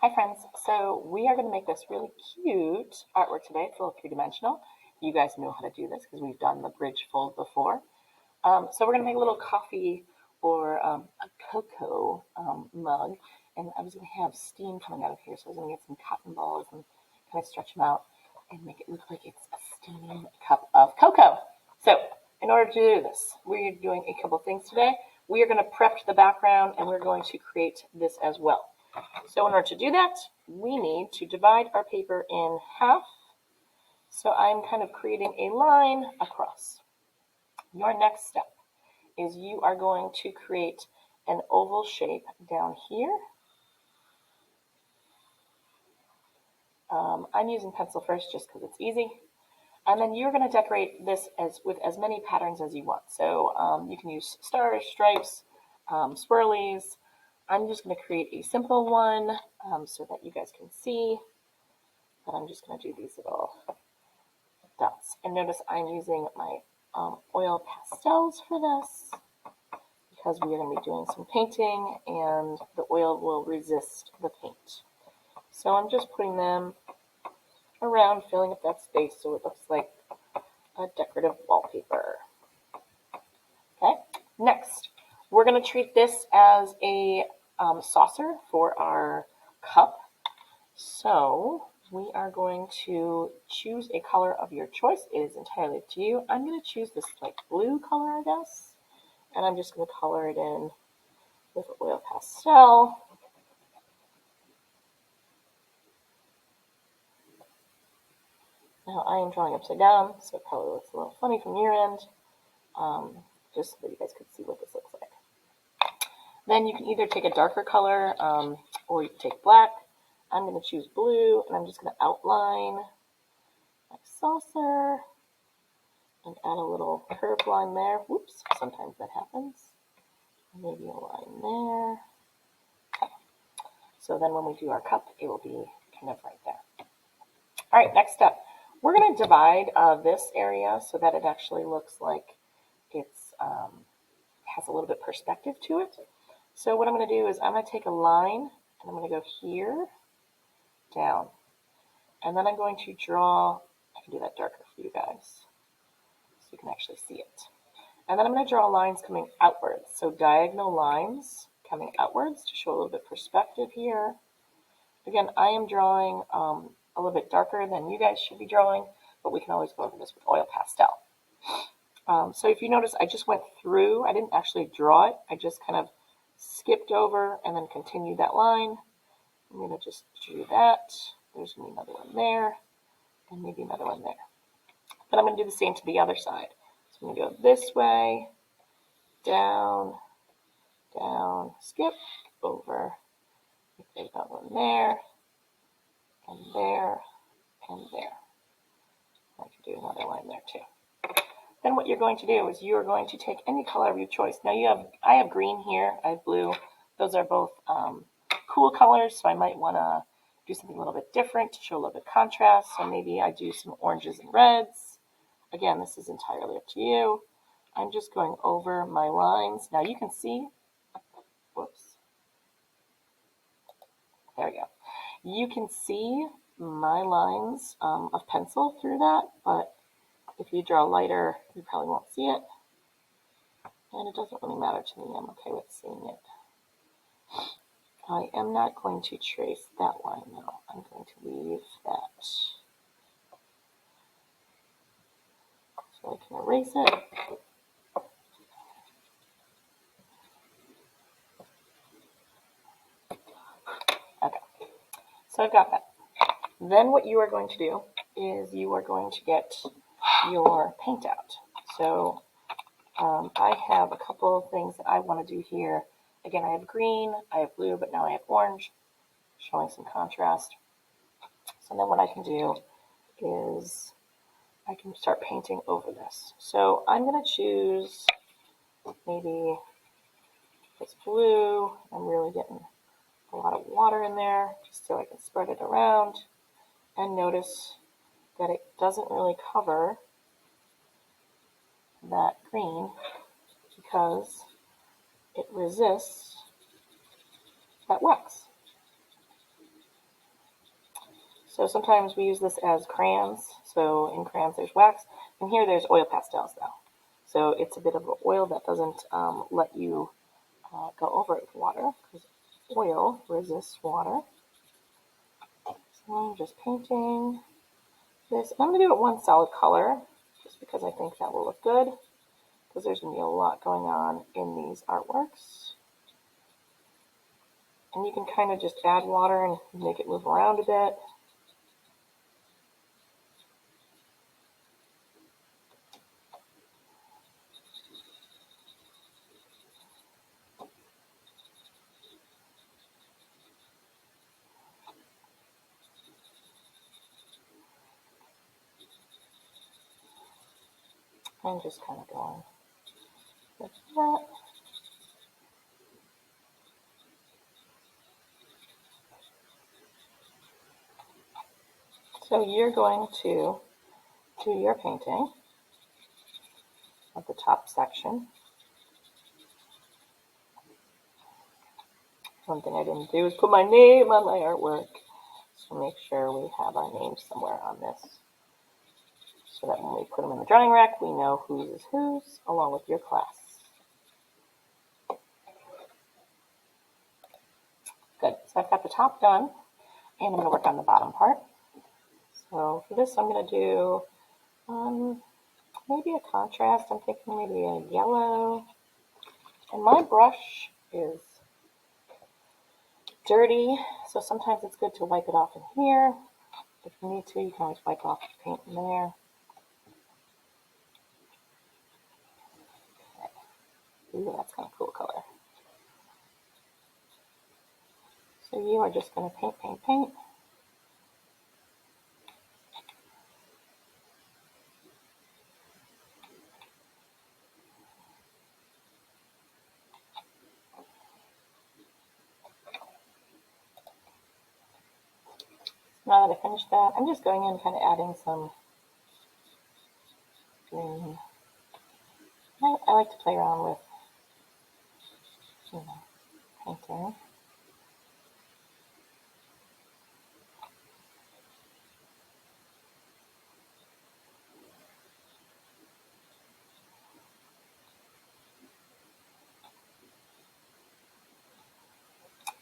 Hi friends, so we are going to make this really cute artwork today. It's a little three-dimensional. You guys know how to do this because we've done the bridge fold before. So we're going to make a little coffee or a cocoa mug, and I was going to have steam coming out of here, so I was going to get some cotton balls and kind of stretch them out and make it look like it's a steaming cup of cocoa. So in order to do this, we're doing a couple things today. We are going to prep the background and we're going to create this as well. So in order to do that, we need to divide our paper in half. So I'm kind of creating a line across. Your next step is you are going to create an oval shape down here. I'm using pencil first just because it's easy. And then you're going to decorate this with as many patterns as you want. So you can use stars, stripes, swirlies. I'm just going to create a simple one so that you guys can see. But I'm just going to do these little dots. And notice I'm using my oil pastels for this because we are going to be doing some painting and the oil will resist the paint. So I'm just putting them around, filling up that space so it looks like a decorative wallpaper. Okay, next, we're going to treat this as a saucer for our cup. So we are going to choose a color of your choice. It is entirely up to you. I'm going to choose this like blue color, I guess. And I'm just going to color it in with oil pastel. Now I am drawing upside down, so it probably looks a little funny from your end, just so that you guys could see what this looks like. Then you can either take a darker color or you can take black. I'm going to choose blue, and I'm just going to outline my saucer and add a little curved line there. Whoops, sometimes that happens. Maybe a line there. Okay. So then when we do our cup, it will be kind of right there. All right, next step. We're going to divide this area so that it actually looks like it's has a little bit perspective to it. So what I'm going to do is I'm going to take a line and I'm going to go here, down. And then I'm going to draw, I can do that darker for you guys so you can actually see it. And then I'm going to draw lines coming outwards. So diagonal lines coming outwards to show a little bit perspective here. Again, I am drawing a little bit darker than you guys should be drawing, but we can always go over this with oil pastel. So if you notice, I just went through. I didn't actually draw it. I just kind of skipped over and then continued that line. I'm going to just do that. There's going to be another one there, and maybe another one there. But I'm going to do the same to the other side. So I'm going to go this way, down, down, skip, over. There's another one there, and there, and there. I can do another line there too. Then what you're going to do is you are going to take any color of your choice. Now I have green here, I have blue. Those are both cool colors, so I might want to do something a little bit different to show a little bit of contrast. So maybe I do some oranges and reds. Again, this is entirely up to you. I'm just going over my lines. Now you can see, whoops, there we go. You can see my lines of pencil through that, but if you draw lighter, you probably won't see it. And it doesn't really matter to me. I'm okay with seeing it. I am not going to trace that line though. I'm going to leave that. So I can erase it. Okay. So I've got that. Then what you are going to do is you are going to get your paint out. So I have a couple of things that I want to do here. Again, I have green, I have blue, but now I have orange, showing some contrast. So then what I can do is I can start painting over this. So I'm going to choose maybe this blue. I'm really getting a lot of water in there just so I can spread it around. And notice that it doesn't really cover that green because it resists that wax. So sometimes we use this as crayons. So in crayons there's wax, and here there's oil pastels though. So it's a bit of an oil that doesn't let you go over it with water, because oil resists water. So I'm just painting this. I'm going to do it one solid color, just because I think that will look good, because there's going to be a lot going on in these artworks. And you can kind of just add water and make it move around a bit. And just kind of going like that. So you're going to do your painting of the top section. One thing I didn't do is put my name on my artwork. So make sure we have our names somewhere on this, so that when we put them in the drying rack, we know whose is whose, along with your class. Good. So I've got the top done, and I'm going to work on the bottom part. So for this, I'm going to do maybe a contrast. I'm thinking maybe a yellow. And my brush is dirty, so sometimes it's good to wipe it off in here. If you need to, you can always wipe off the paint in there. Okay. Ooh, that's kind of cool color. So you are just going to paint, paint, paint. Now that I finished that, I'm just going in kind of adding some green. I like to play around with, painting.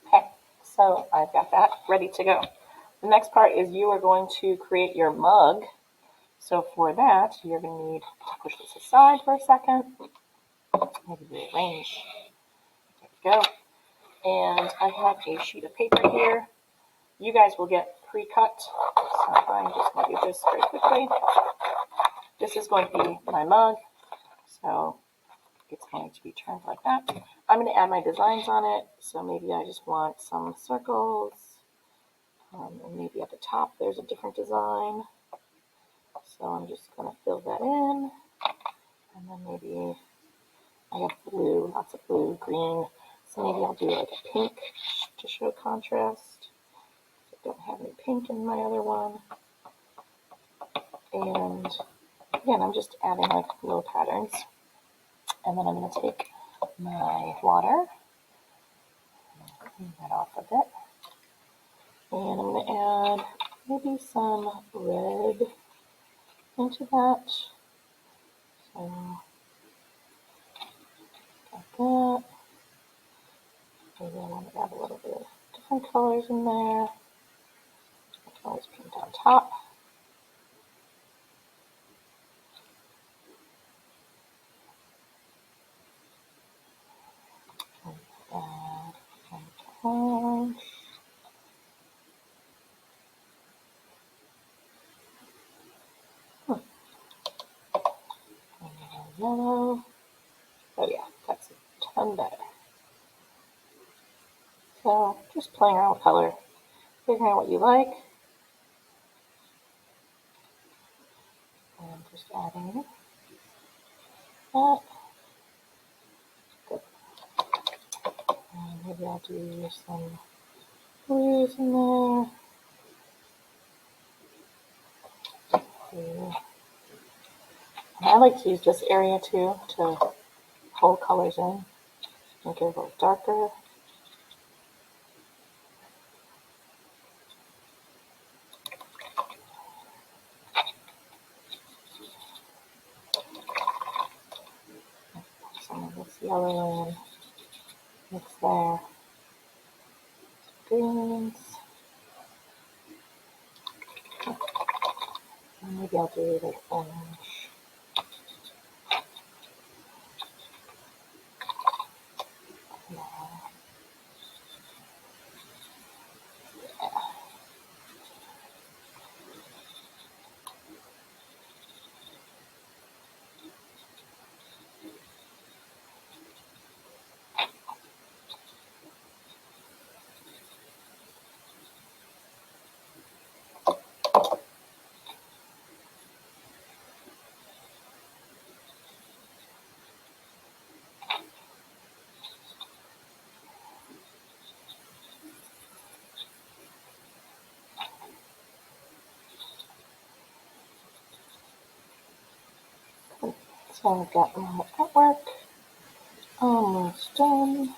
Okay, so I've got that ready to go. The next part is you are going to create your mug. So for that, you're going to need to push this aside for a second. Maybe rearrange. There we go. And I have a sheet of paper here. You guys will get pre-cut. So I'm just going to do this very quickly. This is going to be my mug. So it's going to be turned like that. I'm going to add my designs on it. So maybe I just want some circles. And maybe at the top there's a different design. So I'm just going to fill that in. And then maybe I have blue, lots of blue, green. So maybe I'll do like a pink to show contrast. I don't have any pink in my other one. And again, I'm just adding like little patterns. And then I'm going to take my water, clean that off a bit. And I'm going to add maybe some red into that. So, like that. Maybe I want to add a little bit of different colors in there. I can always paint on top. Add orange. Yellow. Oh yeah, that's a ton better. So just playing around with color, figuring out what you like. And just adding that. Good. And maybe I'll do some blues in there. And I like to use this area too to hold colors in, make it a little darker. yellow in, mix there, greens, and maybe I'll do like orange. So I've got my artwork almost done.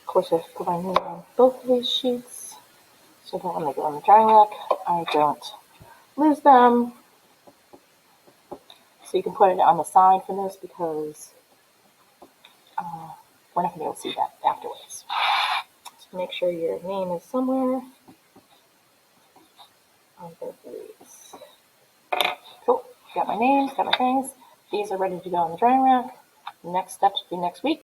Of course, I have to put my name on both of these sheets so that when they go on the drying rack, I don't lose them. So you can put it on the side for this because we're not going to be able to see that afterwards. So make sure your name is somewhere on both of these. Cool. Got my names, got my things. These are ready to go on the drying rack. Next steps will be next week.